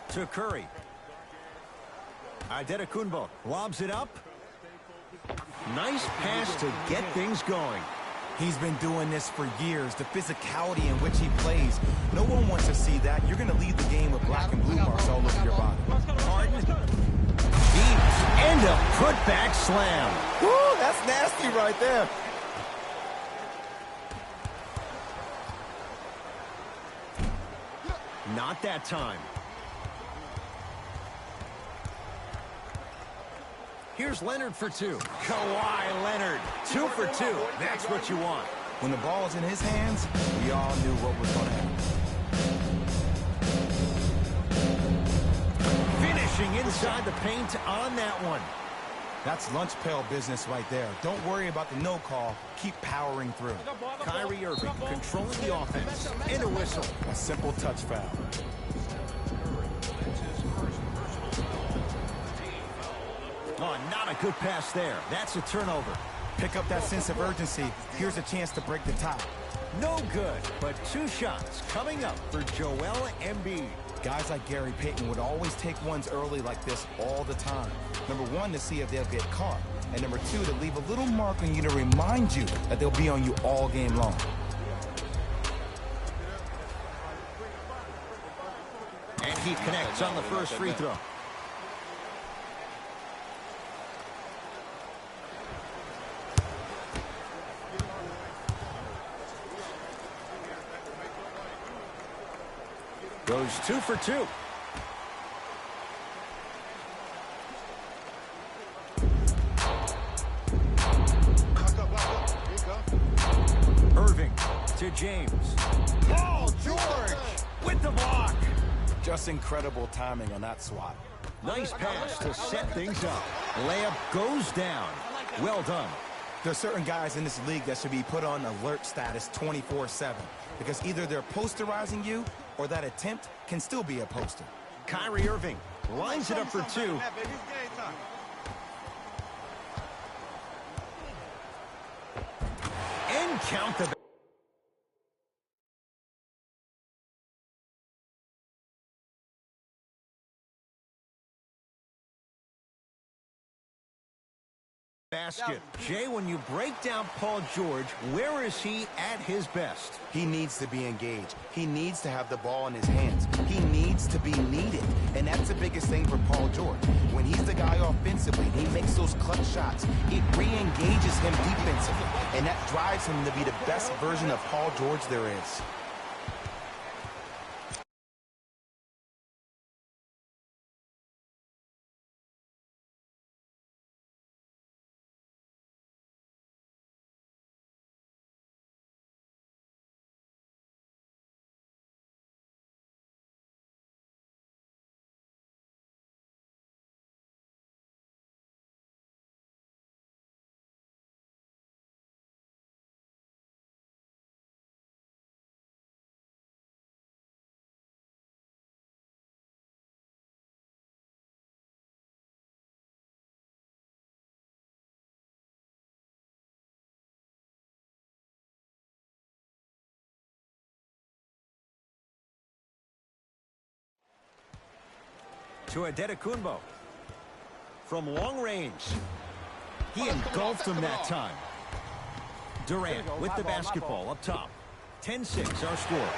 To Curry. Adetokunbo lobs it up. Nice pass to get things going. He's been doing this for years. The physicality in which he plays. No one wants to see that. You're going to leave the game with black and blue marks all over your body. Harden. Deep. And a putback slam. Woo, that's nasty right there. Not that time. Here's Leonard for two. Kawhi Leonard, 2 for 2. That's what you want. When the ball's in his hands, we all knew what was going to happen. Finishing inside the paint on that one. That's lunch pail business right there. Don't worry about the no call. Keep powering through. Kyrie Irving controlling the offense. And a whistle. A simple touch foul. Oh, not a good pass there. That's a turnover. Pick up that sense of urgency. Here's a chance to break the tie. No good, but 2 shots coming up for Joel Embiid. Guys like Gary Payton would always take ones early like this all the time. Number 1, to see if they'll get caught. And number 2, to leave a little mark on you to remind you that they'll be on you all game long. And he connects on the first free throw. Goes 2 for 2. Irving to James. Paul George with the block. Just incredible timing on that swat. Nice pass to set things up. Layup goes down. Well done. There's certain guys in this league that should be put on alert status 24/7 because either they're posterizing you or that attempt can still be a poster. Kyrie Irving lines it up for 2. And count the basket. Jay, when you break down Paul George, where is he at his best? He needs to be engaged. He needs to have the ball in his hands. He needs to be needed. And that's the biggest thing for Paul George. When he's the guy offensively, he makes those clutch shots. It re-engages him defensively. And that drives him to be the best version of Paul George there is. To Adetokunbo. From long range. He engulfed him that time. Durant with the basketball up top. 10-6 our score.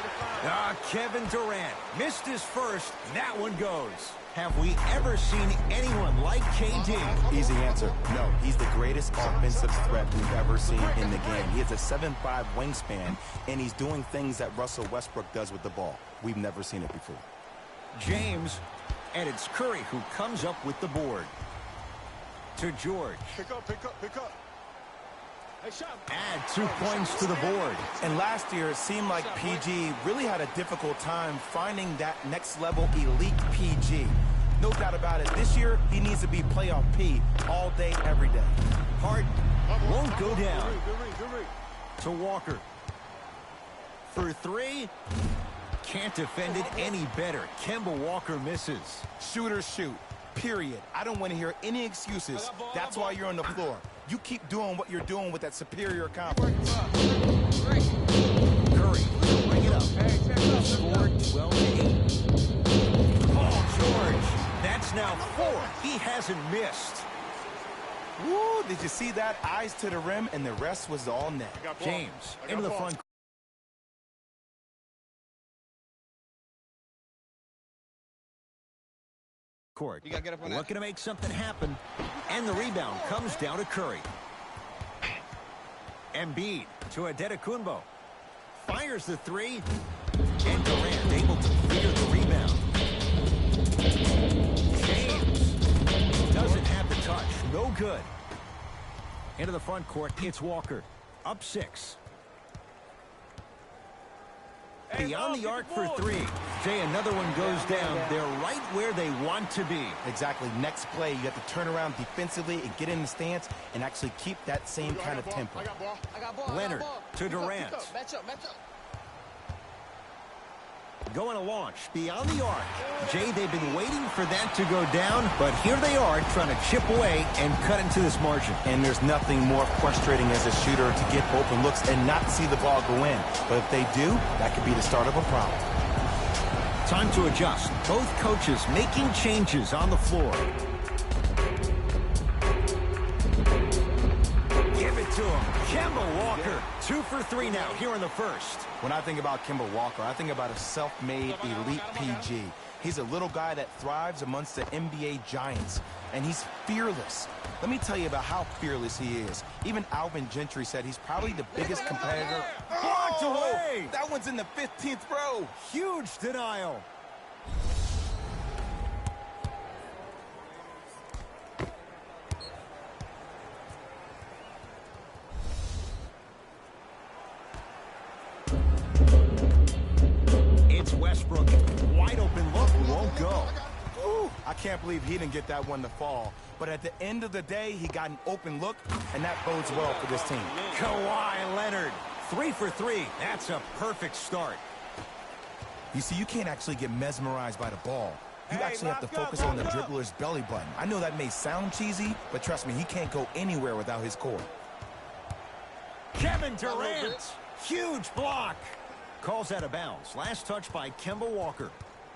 Kevin Durant missed his first. That one goes. Have we ever seen anyone like KD? Easy answer. No, he's the greatest offensive threat we've ever seen in the game. He has a 7'5" wingspan, and he's doing things that Russell Westbrook does with the ball. We've never seen it before. James, and it's Curry who comes up with the board. To George. Pick up. Add 2 points to the board. And last year, it seemed like PG really had a difficult time finding that next level elite PG. No doubt about it. This year, he needs to be playoff P all day, every day. Harden won't go down. To Walker. For 3. Can't defend it any better. Kemba Walker misses. Shooters shoot. Period. I don't want to hear any excuses. That's why you're on the floor. You keep doing what you're doing with that superior confidence. Curry, bring it up. Score 12-8. hasn't missed. Woo, did you see that? Eyes to the rim, and the rest was all net. James into the front court. Looking to make something happen. And the rebound comes down to Curry. Embiid to Adetokunbo. Fires the three. And Durant able to clear the rebound. James doesn't have the touch. No good. Into the front court, it's Walker. Up 6. Beyond the arc for 3. Jay, another one goes down. They're right where they want to be. Exactly. Next play, you have to turn around defensively and get in the stance and actually keep that same kind of tempo. Leonard to Durant. Going to launch beyond the arc. Jay, they've been waiting for that to go down, but here they are trying to chip away and cut into this margin. And there's nothing more frustrating as a shooter to get open looks and not see the ball go in. But if they do, that could be the start of a problem. Time to adjust. Both coaches making changes on the floor. Give it to him. Kemba Walker. 2 for 3 now here in the first. When I think about Kemba Walker, I think about a self-made elite PG. He's a little guy that thrives amongst the NBA giants, and he's fearless. Let me tell you about how fearless he is. Even Alvin Gentry said he's probably the biggest competitor. Blocked away! That one's in the 15th row. Huge denial. Westbrook, wide open look, won't go. Ooh, I can't believe he didn't get that one to fall. But at the end of the day, he got an open look, and that bodes well for this team. Kawhi Leonard, 3 for 3. That's a perfect start. You see, you can't actually get mesmerized by the ball. You actually have to focus on the dribbler's belly button. I know that may sound cheesy, but trust me, he can't go anywhere without his core. Kevin Durant, huge block. Calls out of bounds. Last touch by Kemba Walker.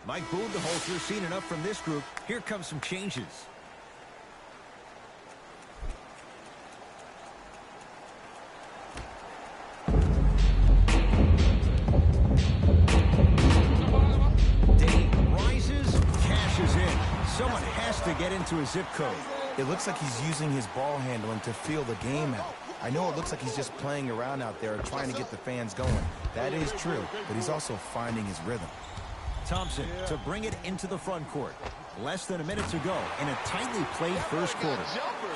Mike Budenholzer seen enough from this group. Here comes some changes. Dame rises, cashes in. Someone has to get into a zip code. It looks like he's using his ball handling to feel the game out. I know it looks like he's just playing around out there trying to get the fans going. That is true, but he's also finding his rhythm. Thompson to bring it into the front court. Less than a minute to go in a tightly played first quarter.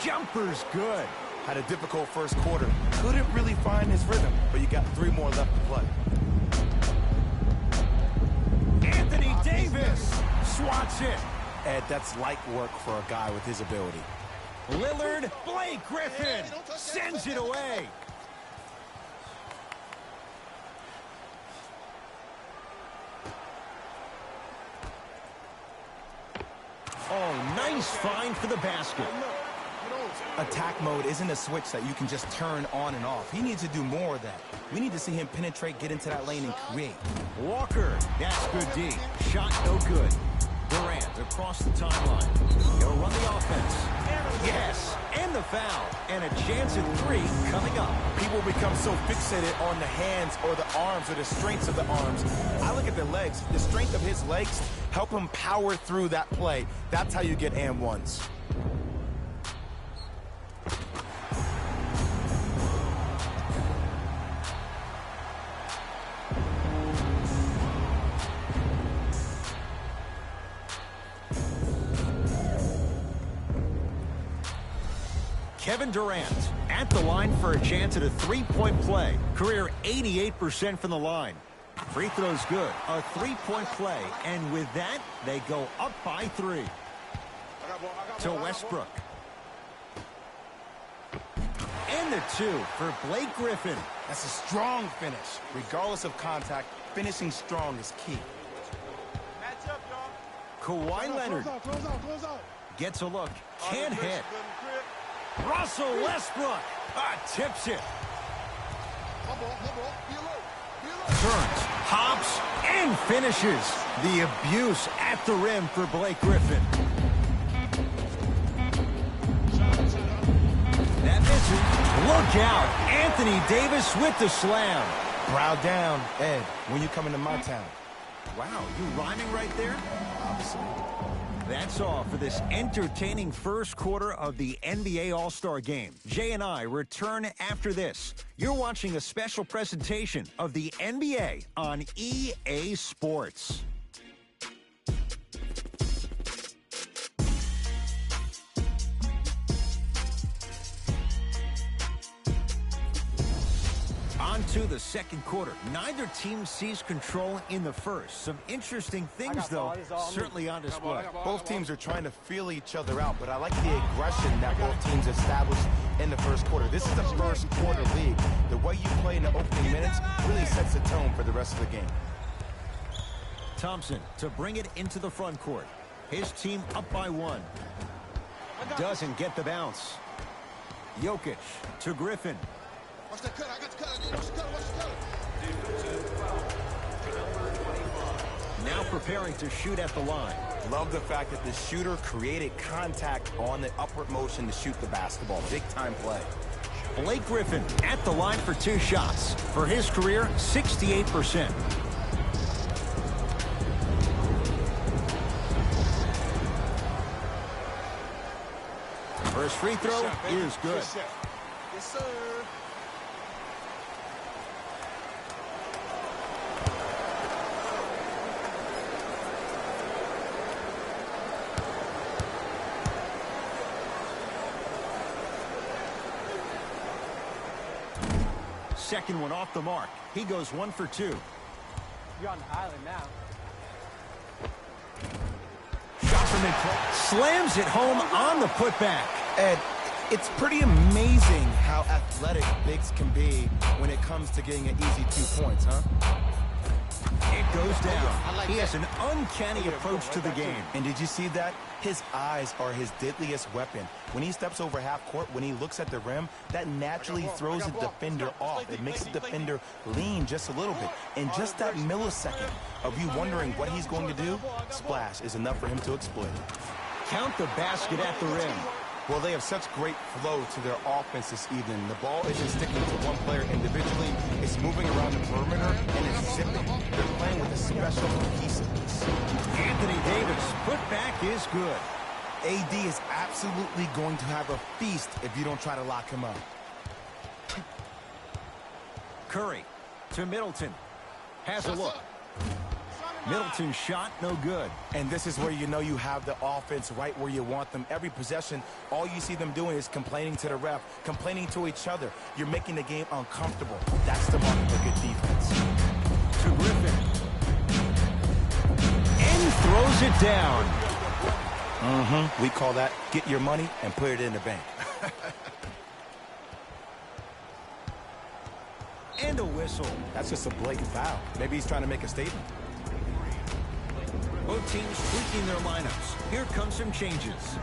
Jumper's good. Had a difficult first quarter. Couldn't really find his rhythm, but you got 3 more left to play. Anthony Davis swats it. Ed, that's light work for a guy with his ability. Lillard, Blake Griffin sends it away. Oh, nice find for the basket. Attack mode isn't a switch that you can just turn on and off. He needs to do more of that. We need to see him penetrate, get into that lane, and create. Walker, that's good D. Shot no good. Durant across the timeline. He'll run the offense. Yes, and the foul. And a chance at 3 coming up. People become so fixated on the hands or the arms or the strengths of the arms. I look at the legs. The strength of his legs help him power through that play. That's how you get and ones. Kevin Durant at the line for a chance at a 3-point play. Career 88% from the line. Free throw's good. A 3-point play. And with that, they go up by 3. To Westbrook. And the 2 for Blake Griffin. That's a strong finish. Regardless of contact, finishing strong is key. Kawhi Leonard gets a look. Can't hit. Russell Westbrook tips it. Turns, hops, and finishes. The abuse at the rim for Blake Griffin. Look out. Anthony Davis with the slam. Brow down, Ed, when you come into my town. Wow, you rhyming right there? Obviously. That's all for this entertaining first quarter of the NBA All-Star Game. Jay and I return after this. You're watching a special presentation of the NBA on EA Sports. On to the second quarter. Neither team sees control in the first. Some interesting things, though, certainly on display. Both teams are trying to feel each other out, but I like the aggression that both teams established in the first quarter. This is the first quarter league. The way you play in the opening minutes really sets the tone for the rest of the game. Thompson to bring it into the front court. His team up by 1. Doesn't get the bounce. Jokic to Griffin. Watch the cut. I got the cut. Watch the cut. Watch the cut. Now preparing to shoot at the line. Love the fact that the shooter created contact on the upward motion to shoot the basketball. Big time play. Blake Griffin at the line for 2 shots. For his career, 68%. First free throw is good. Yes, sir. Second one off the mark. He goes 1 for 2. You're on the island now. Shot from in, slams it home on the putback. Ed, it's pretty amazing how athletic bigs can be when it comes to getting an easy 2 points, huh? It goes down. He has an uncanny approach to the game. And did you see that? His eyes are his deadliest weapon. When he steps over half court, when he looks at the rim, that naturally throws the defender off. It makes the defender lean just a little bit. And just that millisecond of you wondering what he's going to do, splash is enough for him to exploit. Count the basket at the rim. Well, they have such great flow to their offense this evening. The ball isn't sticking to one player individually. It's moving around the perimeter, and it's zipping. They're playing with a special cohesiveness. Anthony Davis, putback is good. AD is absolutely going to have a feast if you don't try to lock him up. Curry to Middleton. Has a look. Middleton's shot, no good. And this is where you know you have the offense right where you want them. Every possession, all you see them doing is complaining to the ref, complaining to each other. You're making the game uncomfortable. That's the mark of a good defense. To Griffin. And throws it down. We call that get your money and put it in the bank. And a whistle. That's just a blatant foul. Maybe he's trying to make a statement. Both teams tweaking their lineups. Here come some changes.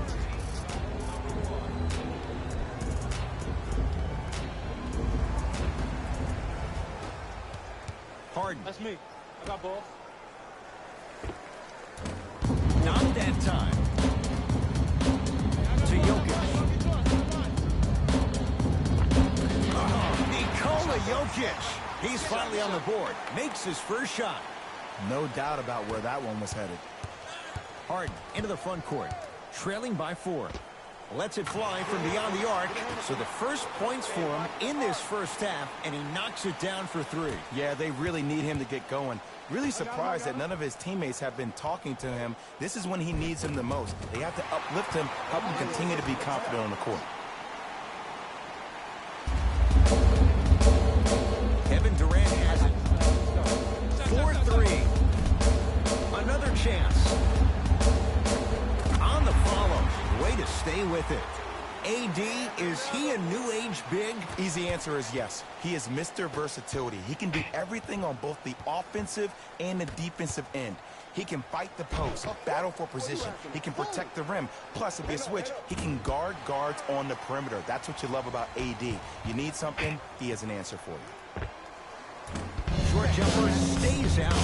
Harden. That's me. I got balls. Not that time. To Jokic. Nikola Jokic. He's finally on the board. Makes his first shot. No doubt about where that one was headed. Harden into the front court. Trailing by 4. Lets it fly from beyond the arc. So the first points for him in this first half, and he knocks it down for 3. Yeah, they really need him to get going. Really surprised that none of his teammates have been talking to him. This is when he needs him the most. They have to uplift him, help him continue to be confident on the court. Kevin Durant has it. 4-3. Another chance. On the follow. Way to stay with it. AD, is he a new age big? Easy answer is yes. He is Mr. Versatility. He can do everything on both the offensive and the defensive end. He can fight the post, battle for position. He can protect the rim. Plus, if you switch, he can guard guards on the perimeter. That's what you love about AD. You need something, he has an answer for you. short jumper stays out.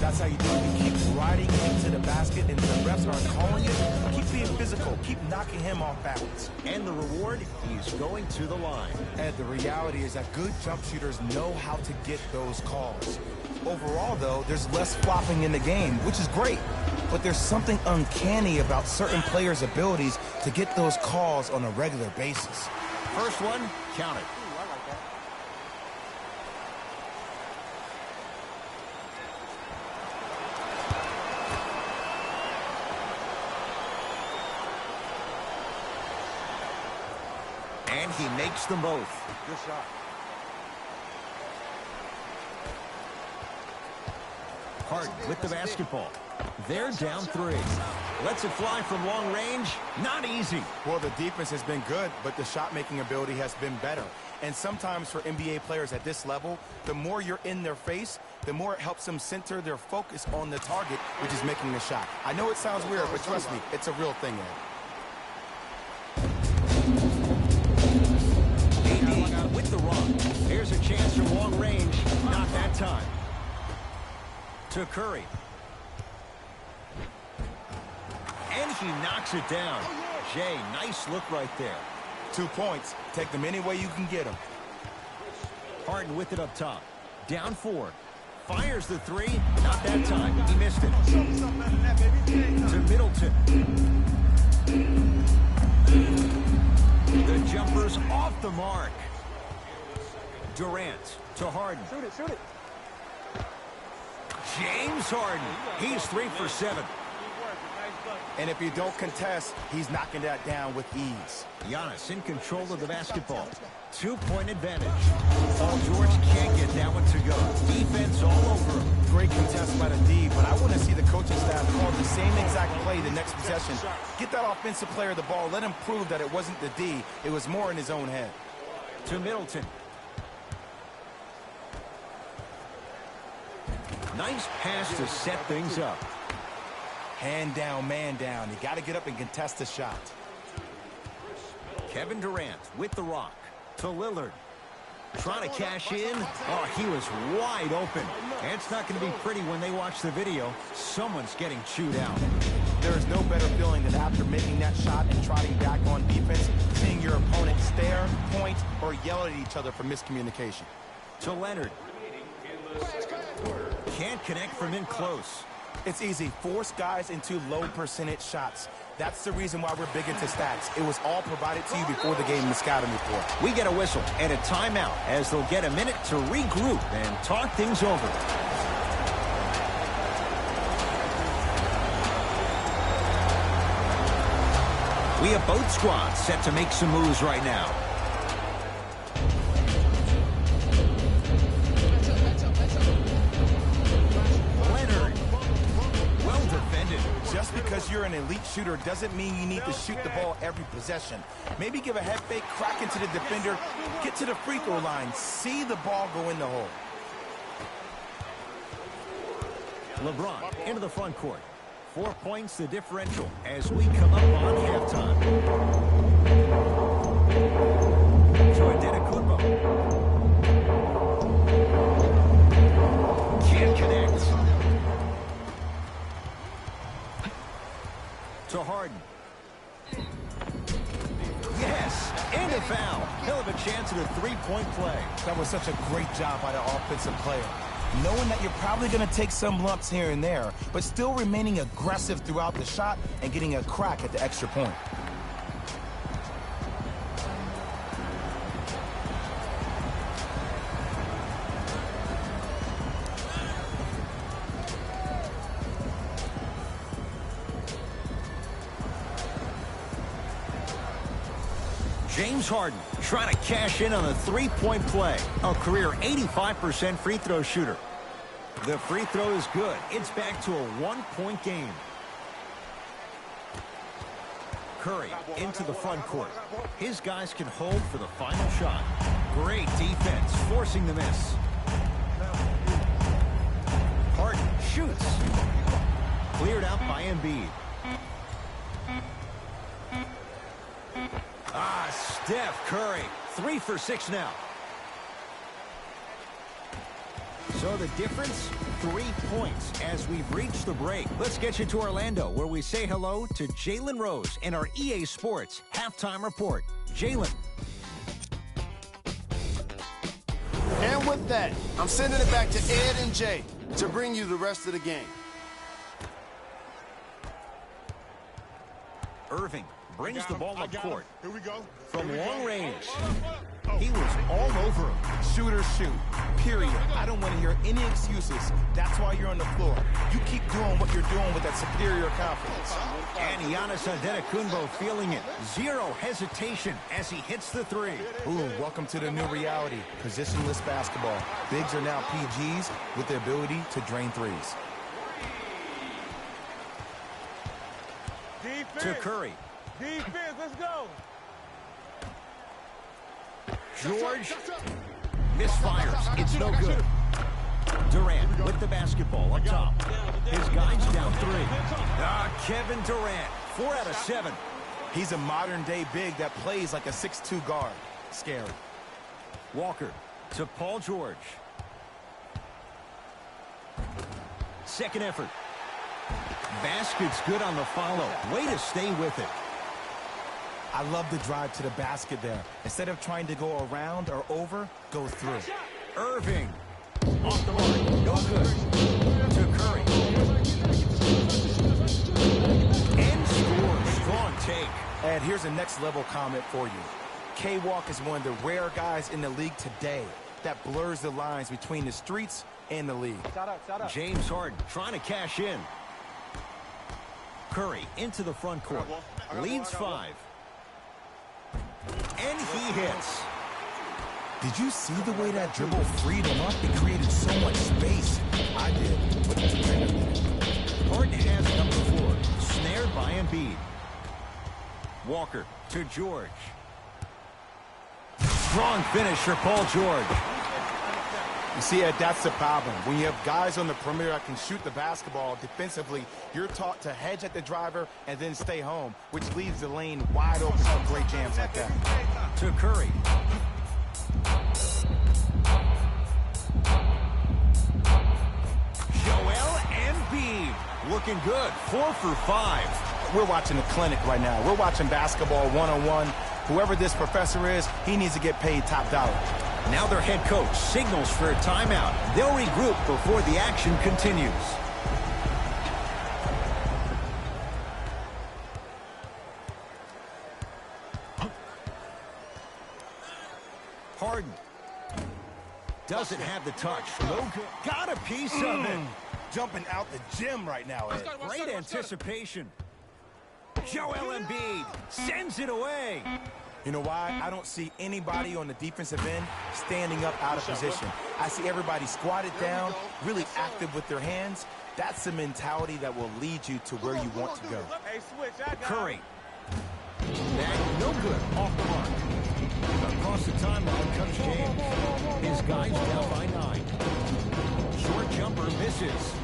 That's how you do it. You keep riding into the basket, and if the refs aren't calling it, keep being physical. Keep knocking him off balance. And the reward, he's going to the line. And the reality is that good jump shooters know how to get those calls. Overall, though, there's less flopping in the game, which is great. But there's something uncanny about certain players' abilities to get those calls on a regular basis. First one, count it. And he makes them both. Good shot. Harden with the basketball. They're down 3. Lets it fly from long range. Not easy. Well, the defense has been good, but the shot-making ability has been better. And sometimes for NBA players at this level, the more you're in their face, the more it helps them center their focus on the target, which is making the shot. I know it sounds weird, but trust me, it's a real thing, Ed. AD with the rock. Here's a chance from long range. Not that time. To Curry. And he knocks it down. Jay, nice look right there. 2 points. Take them any way you can get them. Harden with it up top. Down 4. Fires the 3. Not that time. He missed it. To Middleton. The jumper's off the mark. Durant to Harden. Shoot it, shoot it. James Harden. He's 3 for 7. And if you don't contest, he's knocking that down with ease. Giannis in control of the basketball. 2-point advantage. Paul George can't get that one to go. Defense all over him. Great contest by the D, but I want to see the coaching staff call the same exact play the next possession. Get that offensive player the ball. Let him prove that it wasn't the D. It was more in his own head. To Middleton. Nice pass to set things up. Hand down, man down. You got to get up and contest the shot. Kevin Durant with the rock. To Lillard. Trying to cash in. Oh, he was wide open. And it's not going to be pretty when they watch the video. Someone's getting chewed out. There is no better feeling than after making that shot and trotting back on defense, seeing your opponent stare, point, or yell at each other for miscommunication. To Leonard. Can't connect from in close. It's easy. Force guys into low percentage shots. That's the reason why we're big into stats. It was all provided to you before the game in the scouting report. We get a whistle and a timeout as they'll get a minute to regroup and talk things over. We have both squads set to make some moves right now. Just because you're an elite shooter doesn't mean you need to shoot the ball every possession. Maybe give a head fake, crack into the defender, get to the free throw line, see the ball go in the hole. LeBron into the front court. 4 points the differential as we come up on halftime. To Antetokounmpo. Can't connect. To Harden. Yes, and a foul. Hell of a chance at a three-point play. That was such a great job by the offensive player. Knowing that you're probably going to take some lumps here and there, but still remaining aggressive throughout the shot and getting a crack at the extra point. James Harden trying to cash in on a three-point play. A career 85% free throw shooter. The free throw is good. It's back to a one-point game. Curry into the front court. His guys can hold for the final shot. Great defense, forcing the miss. Harden shoots. Cleared out by Embiid. Steph Curry, 3 for 6 now. So the difference, 3 points as we've reached the break. Let's get you to Orlando, where we say hello to Jalen Rose in our EA Sports Halftime Report. Jalen. And with that, I'm sending it back to Ed and Jay to bring you the rest of the game. Irving brings the ball up court. Here we go. From long range. He was all over him. Shooters shoot, period. I don't want to hear any excuses. That's why you're on the floor. You keep doing what you're doing with that superior confidence. And Giannis Antetokounmpo feeling it. Zero hesitation as he hits the three. Ooh, welcome to the new reality. Positionless basketball. Bigs are now PGs with the ability to drain threes. Defense. To Curry. Defense, let's go. George misfires. It's no good. Durant with the basketball up top. His guy's down 3. Kevin Durant, 4 out of 7. He's a modern-day big that plays like a 6'2 guard. Scary. Walker to Paul George. Second effort. Basket's good on the follow. Way to stay with it. I love the drive to the basket there. Instead of trying to go around or over, go through. Irving. Off the mark. No good. To Curry. And scores. Strong take. Ed, here's a next-level comment for you. K-Walk is one of the rare guys in the league today that blurs the lines between the streets and the league. Shout out. James Harden trying to cash in. Curry into the front court. Leads 5. And he hits. Did you see the way that dribble freed him up? It created so much space. I did. But Harden has it up the floor. Snared by Embiid. Walker to George. Strong finish for Paul George. you see, Ed, that's the problem. When you have guys on the perimeter that can shoot the basketball defensively, you're taught to hedge at the driver and then stay home, which leaves the lane wide open for great jams like that. To Curry. Joel Embiid looking good. 4 for 5. We're watching a clinic right now. We're watching basketball one-on-one. Whoever this professor is, he needs to get paid top dollar. Now their head coach signals for a timeout. They'll regroup before the action continues. Harden doesn't have the touch. No good. Got a piece of it. Jumping out the gym right now, Ed. Great anticipation. Joel Embiid sends it away. You know why? I don't see anybody on the defensive end standing up out of position. I see everybody squatted down, really active with their hands. That's the mentality that will lead you to where you want to go. Hey, switch. I got Curry. That no good. Off the mark. Across the timeline comes James. His guy's down by 9. Short jumper misses.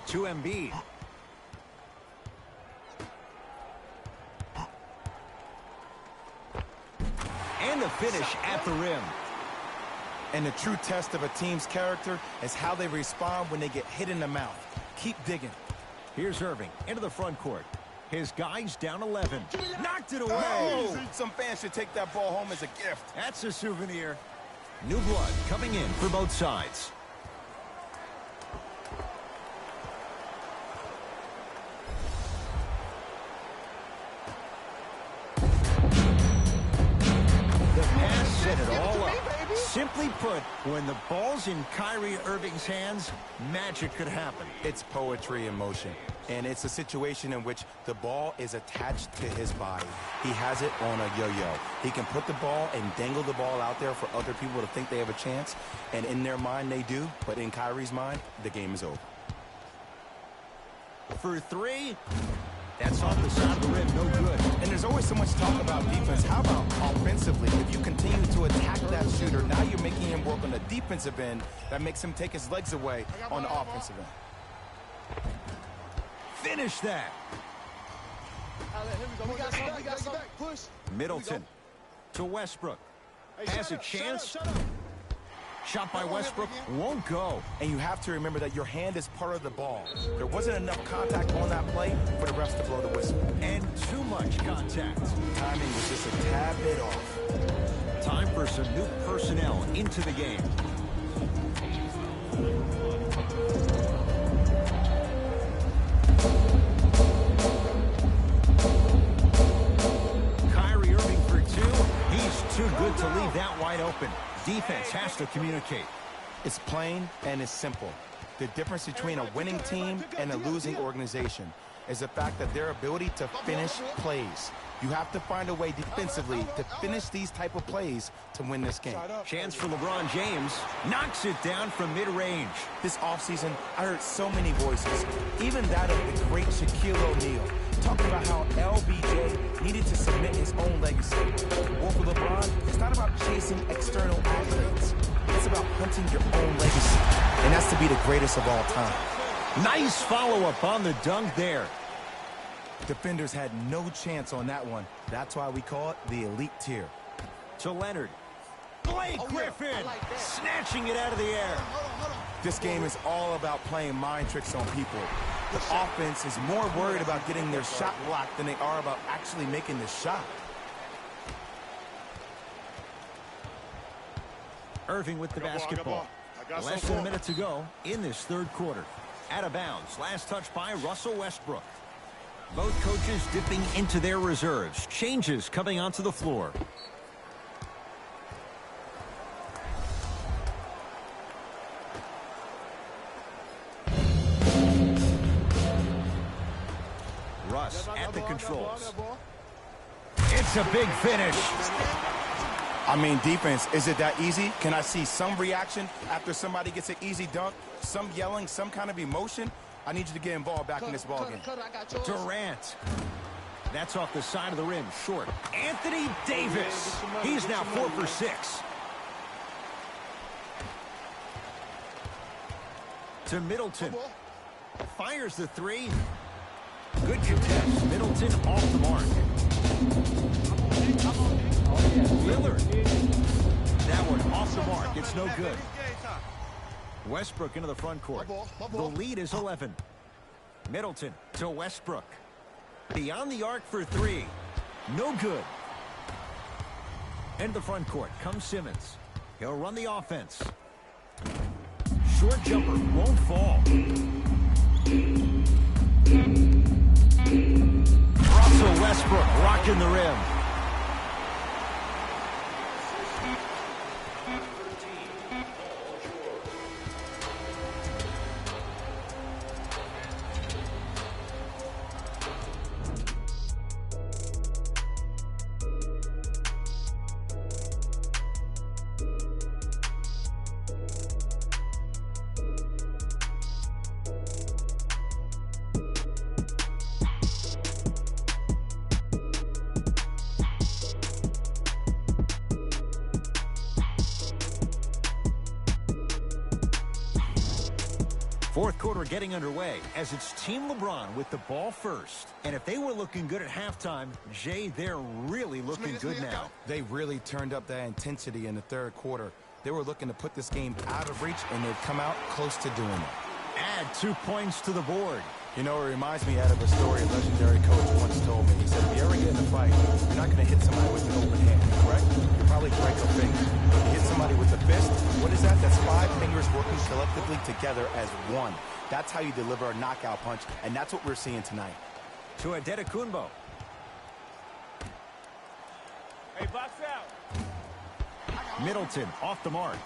To Embiid. And the finish at the rim. And the true test of a team's character is how they respond when they get hit in the mouth. Keep digging. Here's Irving into the front court. His guy's down 11. Knocked it away. Oh, some fans should take that ball home as a gift. That's a souvenir. New blood coming in for both sides. The pass set it all up. Simply put, when the ball's in Kyrie Irving's hands, magic could happen. It's poetry in motion. And it's a situation in which the ball is attached to his body. He has it on a yo-yo. He can put the ball and dangle the ball out there for other people to think they have a chance. And in their mind, they do. But in Kyrie's mind, the game is over. For 3, that's off the side of the rim, no good. And there's always so much talk about defense. How about offensively? If you continue to attack that shooter, now you're making him work on the defensive end. That makes him take his legs away on the offensive end. Finish that. We got some. Push. Middleton to Westbrook. Has a chance. Shot by Westbrook won't go. And you have to remember that your hand is part of the ball. There wasn't enough contact on that play for the refs to blow the whistle. And too much contact. Timing was just a tad bit off. Time for some new personnel into the game. Kyrie Irving for two. He's too good to leave that wide open. Defense has to communicate. It's plain and it's simple. The difference between a winning team and a losing organization is the fact that their ability to finish plays. You have to find a way defensively to finish these type of plays to win this game. Chance for LeBron James. Knocks it down from mid-range. This offseason, I heard so many voices, even that of the great Shaquille O'Neal, talking about how LBJ needed to cement his own legacy. Well, for LeBron, it's not about chasing external accolades. It's about hunting your own legacy, and that's to be the greatest of all time. Nice follow-up on the dunk there. Defenders had no chance on that one. That's why we call it the elite tier. To Leonard. Blake Griffin snatching it out of the air. This game is all about playing mind tricks on people. The offense is more worried about getting their shot blocked than they are about actually making the shot. Irving with the basketball. Less than a minute to go in this third quarter. Out of bounds. Last touch by Russell Westbrook. Both coaches dipping into their reserves. Changes coming onto the floor. Russ at the controls. It's a big finish. I mean, defense, is it that easy? Can I see some reaction after somebody gets an easy dunk? Some yelling, some kind of emotion? I need you to get involved back in this ballgame. Durant. That's off the side of the rim, short. Anthony Davis. He's now 4 for 6. To Middleton. Fires the three. Good contest. Middleton off the mark. Lillard. That one off the mark. It's no good. Westbrook into the front court. The lead is 11. Middleton to Westbrook. Beyond the arc for three. No good. Into the front court comes Simmons. He'll run the offense. Short jumper won't fall. Russell Westbrook rocking the rim. Fourth quarter getting underway as it's Team LeBron with the ball first. And if they were looking good at halftime, Jay, they're really looking good now. They really turned up that intensity in the third quarter. They were looking to put this game out of reach, and they've come out close to doing it. Add 2 points to the board. You know, it reminds me out of a story a legendary coach once told me. He said, if you ever get in a fight, you're not going to hit somebody with an open hand, correct? You'll probably break a finger. But you hit somebody with a fist, what is that? That's 5 fingers working collectively together as one. That's how you deliver a knockout punch, and that's what we're seeing tonight. To Adetokunbo. Hey, box out. Middleton off the mark.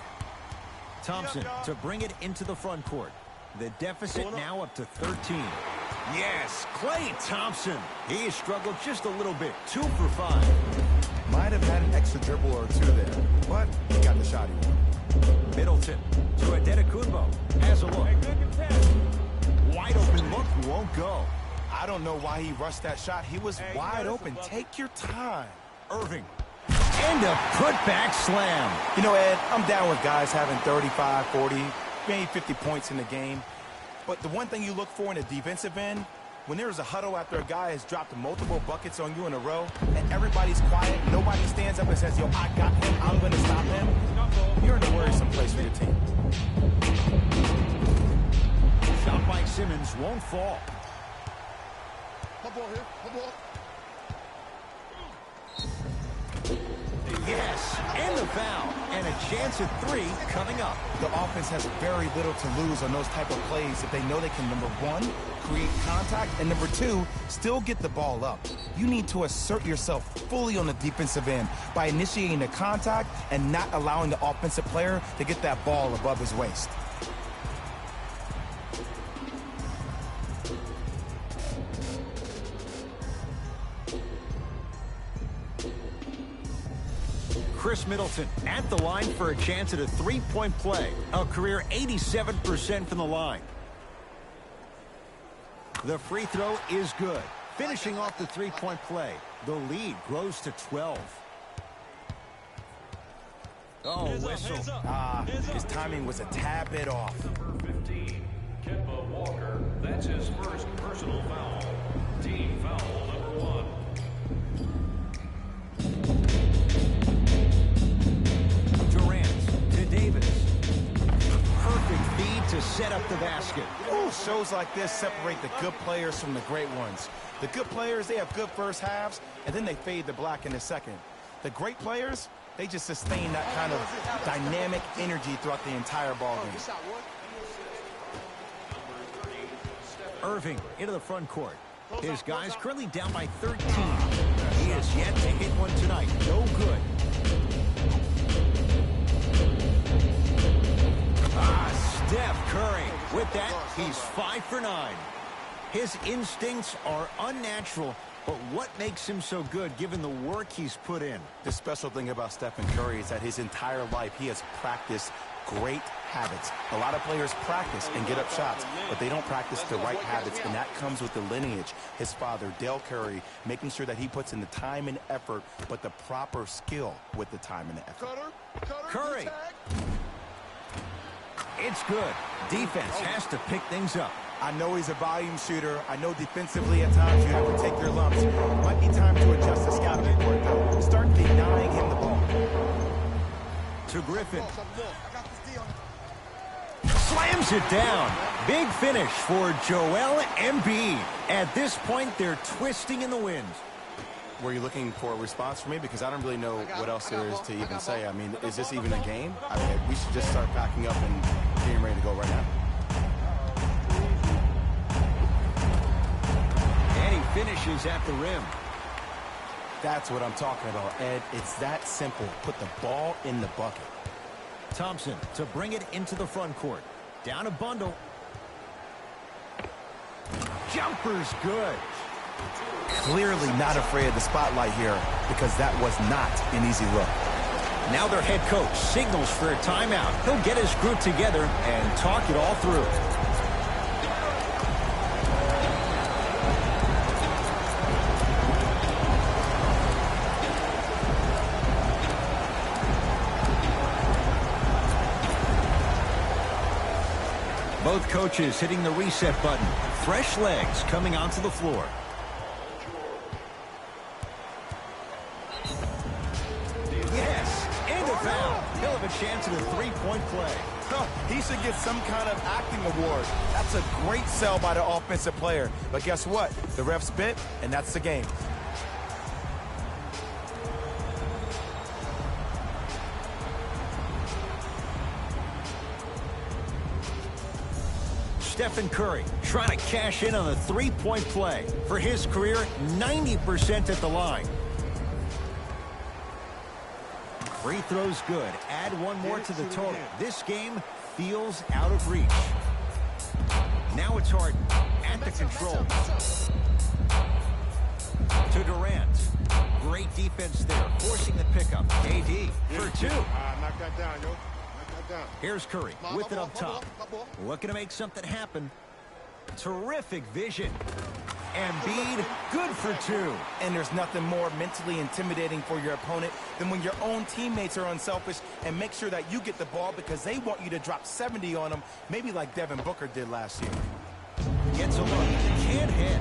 Thompson to bring it into the front court. The deficit now up to 13. Yes, Klay Thompson. He struggled just a little bit. 2 for 5. Might have had an extra dribble or two there, but he got the shot he wanted. Middleton to Adetokunbo. Has a look. Hey, good contest. Wide open look won't go. I don't know why he rushed that shot. He was wide open. Take your time. Irving. And a putback slam. You know, Ed, I'm down with guys having 35, 40, maybe 50 points in the game. But the one thing you look for in a defensive end When there's a huddle after a guy has dropped multiple buckets on you in a row, and everybody's quiet, nobody stands up and says, yo, I got him, I'm going to stop him, you're in a worrisome place for your team. Shot by Simmons won't fall. Yes, and the foul, and a chance at 3 coming up. The offense has very little to lose on those type of plays if they know they can, number 1, create contact, and number 2, still get the ball up. You need to assert yourself fully on the defensive end by initiating the contact and not allowing the offensive player to get that ball above his waist. Chris Middleton at the line for a chance at a three-point play. A career 87% from the line. The free throw is good. Finishing off the three-point play. The lead grows to 12. Oh, whistle. His timing was a tad bit off. Number 15, Kemba Walker. That's his first personal foul. Team foul number 1. Davis. Perfect feed to set up the basket. Ooh, shows like this separate the good players from the great ones. The good players, they have good first halves, and then they fade to black in the second. The great players, they just sustain that kind of dynamic energy throughout the entire ball game. Irving into the front court. His guys currently down by 13. He has yet to hit one tonight. No good. Steph Curry. With that, he's 5 for 9. His instincts are unnatural, but what makes him so good given the work he's put in? The special thing about Stephen Curry is that his entire life he has practiced great habits. A lot of players practice and get up shots, but they don't practice the right habits, and that comes with the lineage. His father, Dale Curry, making sure that he puts in the time and effort, but the proper skill with the time and the effort. Curry. It's good. Defense has to pick things up. I know he's a volume shooter. I know defensively at times you have to take your lumps. Might be time to adjust the scouting report, though. Start denying him the ball. To Griffin. Slams it down. Big finish for Joel Embiid. At this point, they're twisting in the wind. Were you looking for a response from me? Because I don't really know what else there is to even say. I mean, is this even a game? I mean, we should just start packing up and getting ready to go right now. And he finishes at the rim. That's what I'm talking about, Ed. It's that simple. Put the ball in the bucket. Thompson to bring it into the front court. Down a bundle. Jumper's good. Clearly not afraid of the spotlight here because that was not an easy look. Now their head coach signals for a timeout. He'll get his group together and talk it all through. Both coaches hitting the reset button. Fresh legs coming onto the floor. Yes, and a foul. He'll have a chance at a three-point play. He should get some kind of acting award. That's a great sell by the offensive player. But guess what? The ref spit, and that's the game. Stephen Curry trying to cash in on a three-point play. For his career, 90% at the line. Free throws good. Add one more to the total. This game feels out of reach. Now it's Harden at the control. To Durant. Great defense there, forcing the pickup. KD for 2. Knock that down, yo. Here's Curry with it up top. Looking to make something happen. Terrific vision. Embiid, good for 2. And there's nothing more mentally intimidating for your opponent than when your own teammates are unselfish and make sure that you get the ball because they want you to drop 70 on them, maybe like Devin Booker did last year. Gets a look. Can't hit.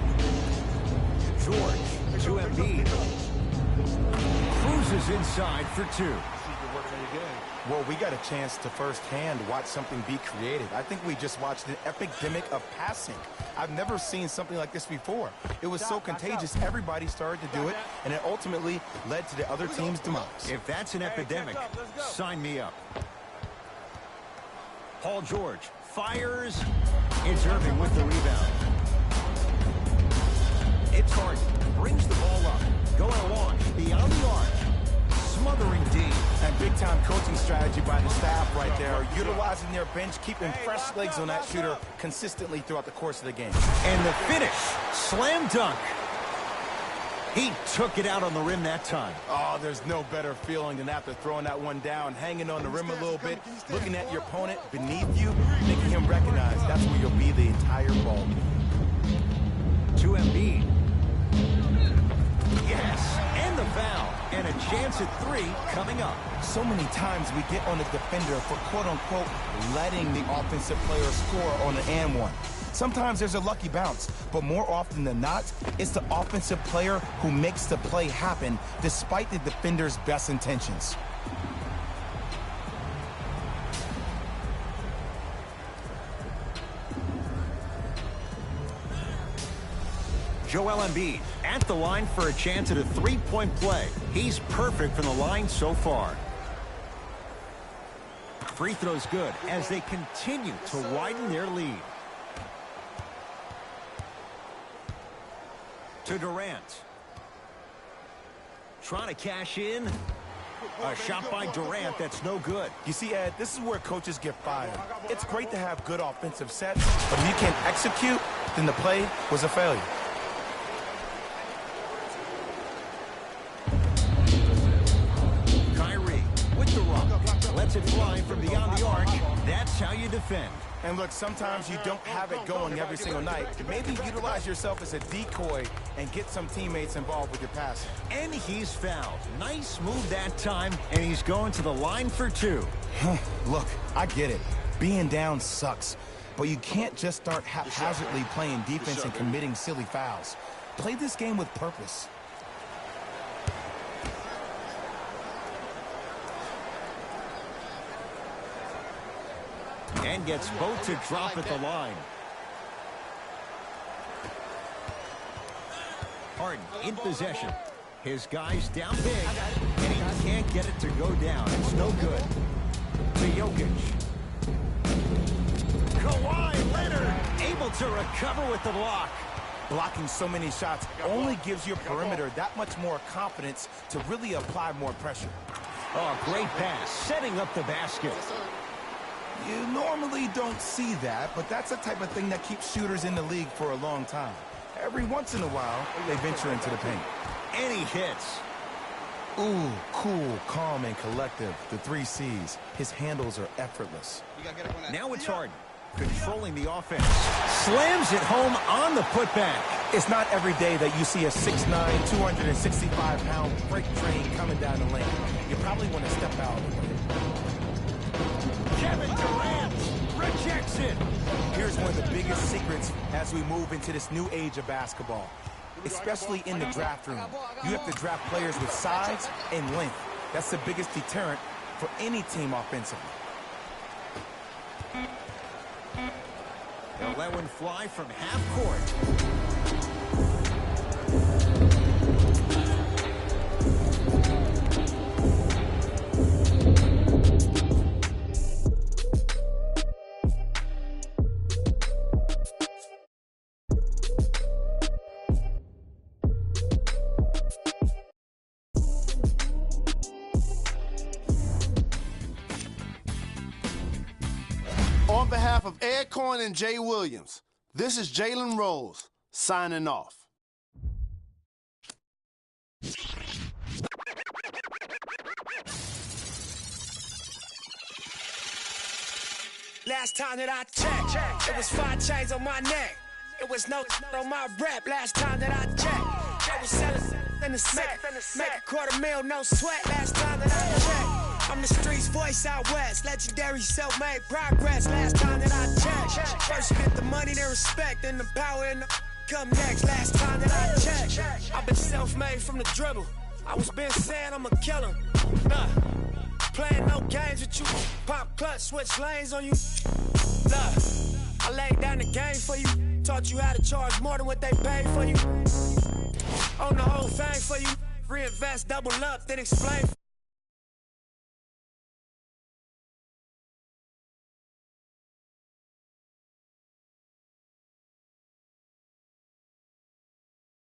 George to Embiid. Cruises inside for two. Well, we got a chance to firsthand watch something be created. I think we just watched an epidemic of passing. I've never seen something like this before. It was so contagious, everybody started to do it, and it ultimately led to the other team's demise. If that's an epidemic, sign me up. Paul George fires. It's Irving with the rebound. It's Harden. Brings the ball up. Going to launch beyond the arc. Smothering D. And big-time coaching strategy by the staff right there, utilizing their bench, keeping fresh legs on that shooter consistently throughout the course of the game. And the finish. Slam dunk. He took it out on the rim that time. Oh, there's no better feeling than after throwing that one down, hanging on the rim a little bit, looking at your opponent beneath you, making him recognize that's where you'll be the entire ball game. To Embiid. Yes, and the foul. And a chance at three coming up. So many times we get on the defender for quote-unquote letting the offensive player score on an and one. Sometimes there's a lucky bounce, but more often than not, it's the offensive player who makes the play happen despite the defender's best intentions. Joel Embiid at the line for a chance at a three-point play. He's perfect from the line so far. Free throw's good as they continue to widen their lead. To Durant. Trying to cash in. A shot by Durant that's no good. You see, Ed, this is where coaches get fired. It's great to have good offensive sets, but if you can't execute, then the play was a failure. Lets it fly from beyond the arc. That's how you defend. And look, sometimes you don't have it going every single night. Maybe utilize yourself as a decoy and get some teammates involved with your passing. And he's fouled. Nice move that time, and he's going to the line for two. Look, I get it. Being down sucks. But you can't just start haphazardly playing defense and committing silly fouls. Play this game with purpose. And gets both to drop at the line. Harden in possession. His guy's down big, and he can't get it to go down. It's no good. To Jokic. Kawhi Leonard able to recover with the block. Blocking so many shots only gives your perimeter that much more confidence to really apply more pressure. Oh, great pass, setting up the basket. You normally don't see that, but that's the type of thing that keeps shooters in the league for a long time. Every once in a while, they venture into the paint. And he hits. Ooh, cool, calm, and collective. The 3 C's. His handles are effortless. Now it's Harden, controlling the offense. Slams it home on the putback. It's not every day that you see a 6'9", 265-pound freight train coming down the lane. You probably want to step out. Kevin Durant rejects it. Here's one of the biggest secrets as we move into this new age of basketball, especially in the draft room. You have to draft players with size and length. That's the biggest deterrent for any team offensively. They'll let one fly from half court. On behalf of Ed Coyne and Jay Williams, this is Jalen Rose signing off. Last time that I checked, it was 5 chains on my neck. It was no on my rep. Last time that I checked, I was selling in the sack. Make $250,000, no sweat. Last time that I checked, I'm the streets voice out west, legendary self-made progress. Last time that I checked, first you get the money, then respect, then the power and the come next. Last time that I checked, I've been self-made from the dribble. I was been saying I'm a killer. Nah, playing no games with you. Pop clutch, switch lanes on you. Nah, I laid down the game for you. Taught you how to charge more than what they paid for you. Own the whole thing for you. Reinvest, double up, then explain.